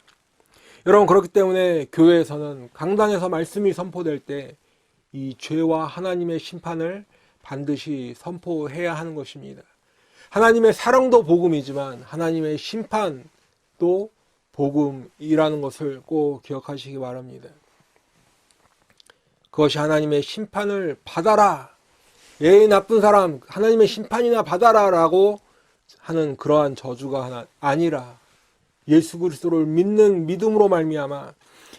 여러분, 그렇기 때문에 교회에서는 강단에서 말씀이 선포될 때 이 죄와 하나님의 심판을 반드시 선포해야 하는 것입니다. 하나님의 사랑도 복음이지만 하나님의 심판도 복음이라는 것을 꼭 기억하시기 바랍니다. 그것이 하나님의 심판을 받아라, 예 나쁜 사람 하나님의 심판이나 받아라 라고 하는 그러한 저주가 아니라 예수 그리스도를 믿는 믿음으로 말미암아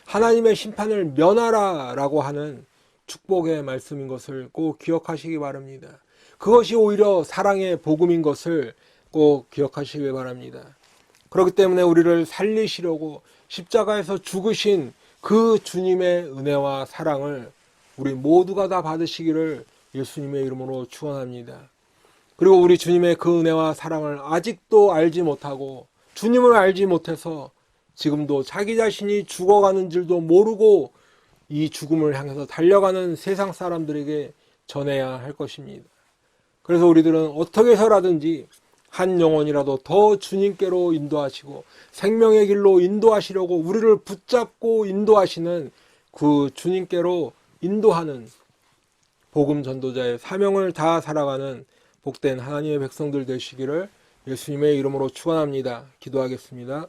하나님의 심판을 면하라 라고 하는 축복의 말씀인 것을 꼭 기억하시기 바랍니다. 그것이 오히려 사랑의 복음인 것을 꼭 기억하시기 바랍니다. 그렇기 때문에 우리를 살리시려고 십자가에서 죽으신 그 주님의 은혜와 사랑을 우리 모두가 다 받으시기를 예수님의 이름으로 축원합니다. 그리고 우리 주님의 그 은혜와 사랑을 아직도 알지 못하고 주님을 알지 못해서 지금도 자기 자신이 죽어가는 줄도 모르고 이 죽음을 향해서 달려가는 세상 사람들에게 전해야 할 것입니다. 그래서 우리들은 어떻게 해서라든지 한 영혼이라도 더 주님께로 인도하시고 생명의 길로 인도하시려고 우리를 붙잡고 인도하시는 그 주님께로 인도하는 복음 전도자의 사명을 다 살아가는 복된 하나님의 백성들 되시기를 예수님의 이름으로 축원합니다. 기도하겠습니다.